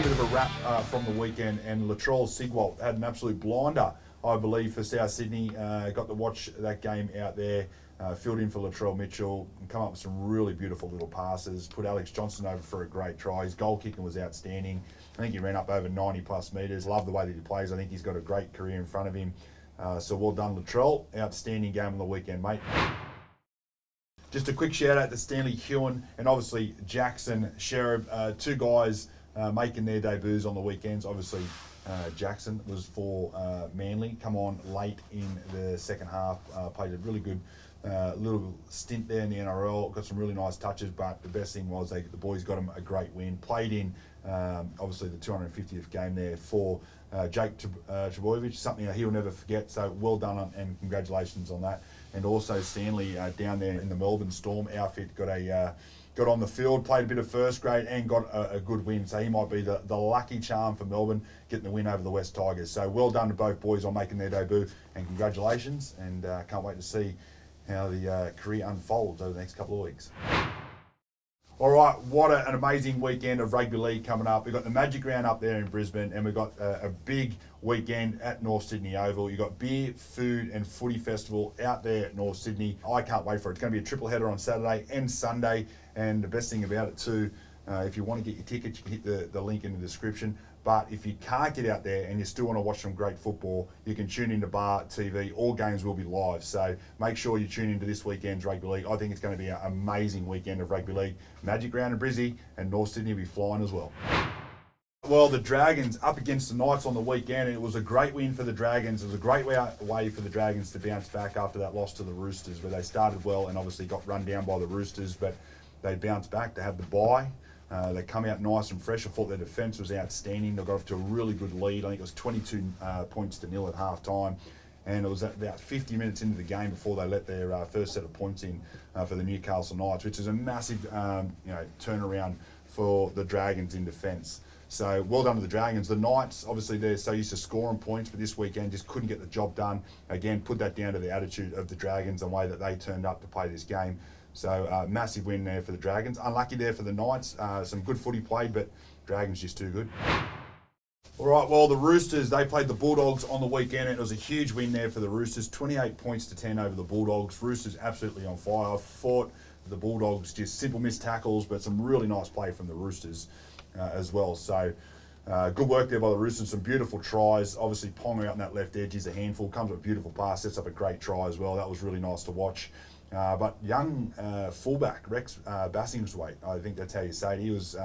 bit of a wrap from the weekend, and Latrell Sigwalt had an absolute blinder, I believe, for South Sydney. Got to watch that game out there. Filled in for Latrell Mitchell and come up with some really beautiful little passes. Put Alex Johnson over for a great try. His goal kicking was outstanding. I think he ran up over 90 plus metres. Love the way that he plays. I think he's got a great career in front of him. So well done, Latrell. Outstanding game on the weekend, mate. Just a quick shout out to Stanley Hewen and obviously Jackson Sherab, two guys making their debuts on the weekends. Obviously, Jackson was for Manly, come on late in the second half, played a really good little stint there in the NRL, got some really nice touches, but the best thing was the boys got him a great win. Played in obviously the 250th game there for Jake Trbojevic, something that he'll never forget, so well done and congratulations on that. And also Stanley down there in the Melbourne Storm outfit got on the field, played a bit of first grade and got a good win. So he might be the lucky charm for Melbourne, getting the win over the West Tigers. So well done to both boys on making their debut, and congratulations, and can't wait to see how the career unfolds over the next couple of weeks. All right, what an amazing weekend of rugby league coming up. We've got the Magic Round up there in Brisbane, and we've got a big weekend at North Sydney Oval. You've got Beer, Food and Footy Festival out there at North Sydney. I can't wait for it. It's going to be a triple header on Saturday and Sunday, and the best thing about it too, if you want to get your tickets, you can hit the link in the description. But if you can't get out there and you still want to watch some great football, you can tune into Bar TV. All games will be live. So make sure you tune into this weekend's rugby league. I think it's going to be an amazing weekend of rugby league. Magic Round in Brizzy, and North Sydney will be flying as well. Well, the Dragons up against the Knights on the weekend. It was a great win for the Dragons. It was a great way for the Dragons to bounce back after that loss to the Roosters, where they started well and obviously got run down by the Roosters, but they bounced back to have the bye. They come out nice and fresh. I thought their defence was outstanding. They got off to a really good lead. I think it was 22 points to nil at half time. And it was about 50 minutes into the game before they let their first set of points in for the Newcastle Knights, which is a massive turnaround for the Dragons in defence. So well done to the Dragons. The Knights, obviously they're so used to scoring points, but this weekend just couldn't get the job done. Again, put that down to the attitude of the Dragons and the way that they turned up to play this game. So massive win there for the Dragons. Unlucky there for the Knights. Some good footy played, but Dragons just too good. All right, well, the Roosters, they played the Bulldogs on the weekend, and it was a huge win there for the Roosters. 28 points to 10 over the Bulldogs. Roosters absolutely on fire. I thought the Bulldogs just simple missed tackles, but some really nice play from the Roosters as well. So good work there by the Roosters. Some beautiful tries. Obviously, Ponga out on that left edge is a handful. Comes with a beautiful pass, sets up a great try as well. That was really nice to watch. But young fullback, Rex Bassingswaite, I think that's how you say it, he was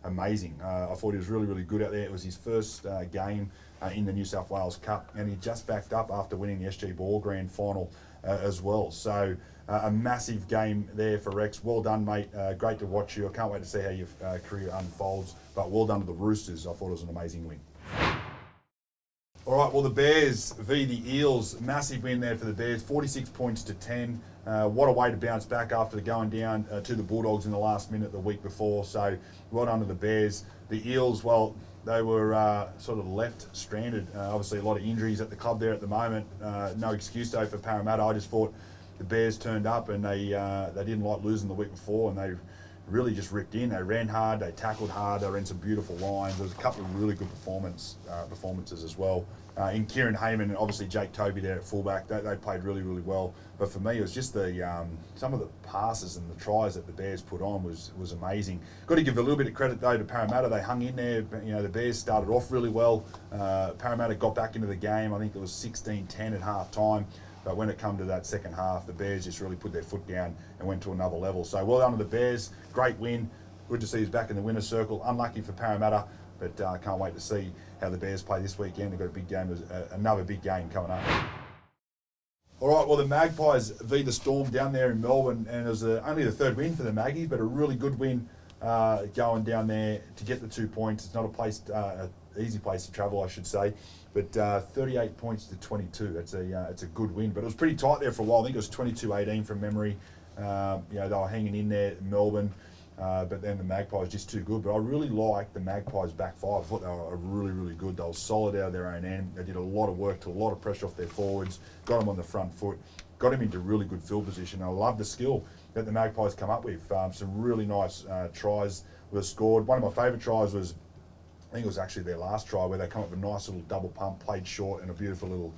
amazing. I thought he was really, really good out there. It was his first game in the New South Wales Cup, and he just backed up after winning the SG Ball Grand Final as well. So a massive game there for Rex. Well done, mate. Great to watch you. I can't wait to see how your career unfolds, but well done to the Roosters. I thought it was an amazing win. All right, well, the Bears v the Eels, massive win there for the Bears, 46 points to 10. What a way to bounce back after going down to the Bulldogs in the last minute the week before. So well done to the Bears. The Eels, well, they were sort of left stranded. Obviously, a lot of injuries at the club there at the moment. No excuse, though, for Parramatta. I just thought the Bears turned up and they didn't like losing the week before, and they really just ripped in. They ran hard, they tackled hard, they ran some beautiful lines. There was a couple of really good performances as well. In Kieran Hayman and obviously Jake Toby there at fullback, they played really, really well. But for me, it was just some of the passes and the tries that the Bears put on was amazing. Got to give a little bit of credit though to Parramatta. They hung in there. You know, the Bears started off really well. Parramatta got back into the game. I think it was 16-10 at half time. But when it come to that second half, the Bears just really put their foot down and went to another level. So well done to the Bears. Great win. Good to see us back in the winner's circle. Unlucky for Parramatta, but can't wait to see how the Bears play this weekend. They've got a big game, another big game coming up. All right, well, the Magpies v the Storm down there in Melbourne, and it was only the third win for the Maggies, but a really good win going down there to get the 2 points. It's not an easy place to travel, I should say, but 38 points to 22. It's a good win, but it was pretty tight there for a while. I think it was 22-18 from memory. They were hanging in there in Melbourne. But then the Magpies just too good. But I really liked the Magpies back five. I thought they were really, really good. They were solid out of their own end. They did a lot of work, took a lot of pressure off their forwards, got them on the front foot, got them into really good field position. I love the skill that the Magpies come up with. Some really nice tries were scored. One of my favourite tries was think it was actually their last try, where they come up with a nice little double pump, played short, and a beautiful little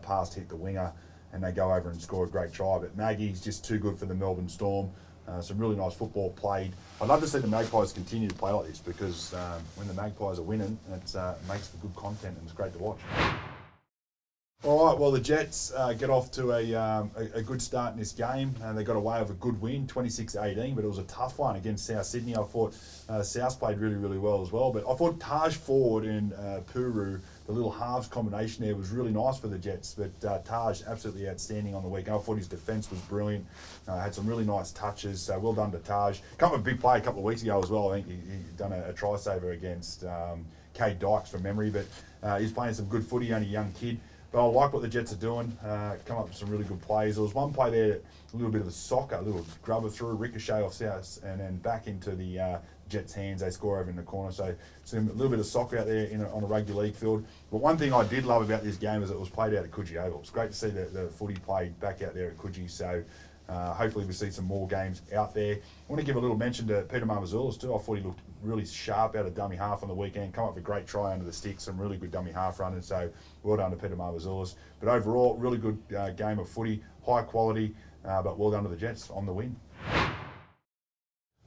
pass hit the winger, and they go over and score a great try. But Maggie's just too good for the Melbourne Storm. Some really nice football played. I'd love to see the Magpies continue to play like this, because when the Magpies are winning, it makes for good content and it's great to watch. All right, well, the Jets get off to a good start in this game, and they got away with a good win, 26-18, but it was a tough one against South Sydney. I thought South played really, really well as well, but I thought Taj Ford and Puru, the little halves combination there, was really nice for the Jets, but Taj absolutely outstanding on the weekend. I thought his defence was brilliant, had some really nice touches, so well done to Taj. Come with a big play a couple of weeks ago as well. I think he done a try saver against Cade Dykes from memory, but he's playing some good footy, only a young kid. But I like what the Jets are doing. Come up with some really good plays. There was one play there, a little bit of a soccer, a little grubber through, ricochet off South, and then back into the Jets' hands. They score over in the corner. So a little bit of soccer out there on a rugby league field. But one thing I did love about this game is it was played out at Coogee Oval. It's great to see the footy played back out there at Coogee. So hopefully we see some more games out there. I want to give a little mention to Peter Marmazulis too. I thought he looked really sharp out of dummy half on the weekend. Come up with a great try under the sticks, some really good dummy half running. So well done to Peter Marmazulis. But overall, really good game of footy, high quality, but well done to the Jets on the win.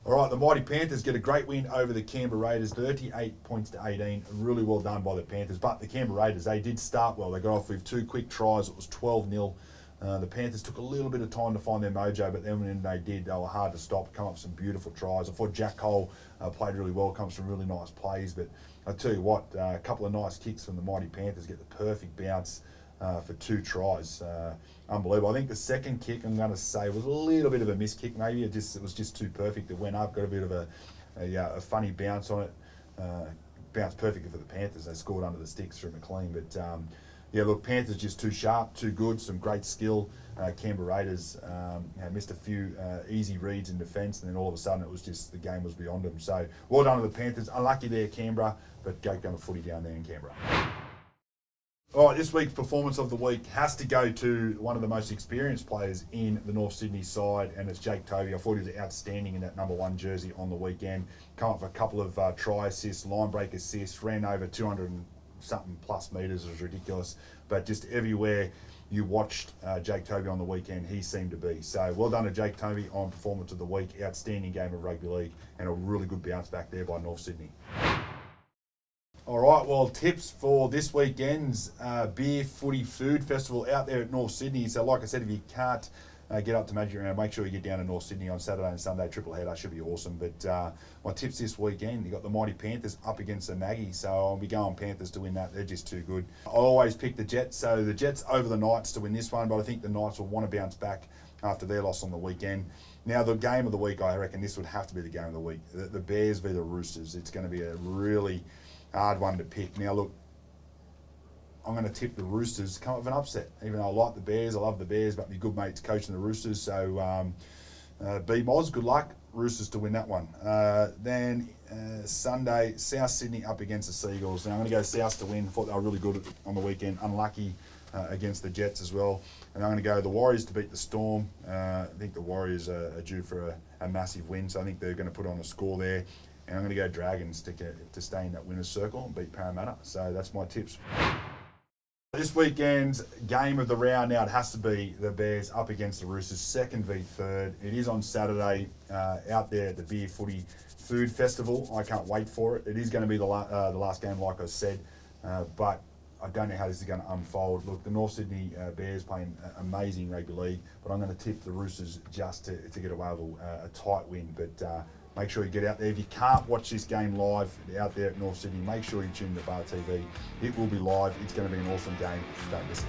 All right, the Mighty Panthers get a great win over the Canberra Raiders, 38 points to 18. Really well done by the Panthers. But the Canberra Raiders, they did start well. They got off with 2 quick tries. It was 12-0. The Panthers took a little bit of time to find their mojo, but then when they did, they were hard to stop, come up with some beautiful tries. I thought Jack Cole played really well, comes from really nice plays, but I tell you what, a couple of nice kicks from the Mighty Panthers, get the perfect bounce for 2 tries. Unbelievable. I think the second kick, I'm going to say, was a little bit of a miss kick maybe. It was just too perfect. It went up, got a bit of a funny bounce on it. Bounced perfectly for the Panthers. They scored under the sticks through McLean, but yeah, look, Panthers just too sharp, too good, some great skill. Canberra Raiders missed a few easy reads in defence, and then all of a sudden it was just the game was beyond them. So well done to the Panthers. Unlucky there, Canberra, but great game of footy down there in Canberra. All right, this week's performance of the week has to go to one of the most experienced players in the North Sydney side, and it's Jake Tovey. I thought he was outstanding in that number 1 jersey on the weekend. Come up with a couple of try assists, line break assists, ran over 200 and something plus metres. It was ridiculous. But just everywhere you watched Jake Tovey on the weekend, he seemed to be. So well done to Jake Tovey on performance of the week. Outstanding game of rugby league and a really good bounce back there by North Sydney. All right, well, tips for this weekend's Beer Footy Food Festival out there at North Sydney. So like I said, if you can't get up to Magic Round, make sure you get down to North Sydney on Saturday and Sunday, triple header, should be awesome. But my tips this weekend, you got the Mighty Panthers up against the Maggies, so I'll be going Panthers to win that. They're just too good. I always pick the Jets, so the Jets over the Knights to win this one, but I think the Knights will want to bounce back after their loss on the weekend. Now, the game of the week, I reckon this would have to be the game of the week. The Bears v the Roosters. It's going to be a really hard one to pick. Now, look, I'm going to tip the Roosters come up with an upset. Even though I like the Bears, I love the Bears, but my good mate's coaching the Roosters. So, B-Moz, good luck. Roosters to win that one. Then Sunday, South Sydney up against the Seagulls. Now, I'm going to go South to win. Thought they were really good on the weekend. Unlucky against the Jets as well. And I'm going to go the Warriors to beat the Storm. I think the Warriors are due for a massive win, so I think they're going to put on a score there. And I'm going to go Dragons to stay in that winner's circle and beat Parramatta. So that's my tips. This weekend's game of the round now, it has to be the Bears up against the Roosters, 2nd v 3rd. It is on Saturday out there at the Beer Footy Food Festival. I can't wait for it. It is going to be the last game, like I said, but I don't know how this is going to unfold. Look, the North Sydney Bears playing amazing rugby league, but I'm going to tip the Roosters just to get away with a tight win. But make sure you get out there. If you can't watch this game live out there at North Sydney, make sure you tune in to Bar TV. It will be live. It's going to be an awesome game. Don't miss it.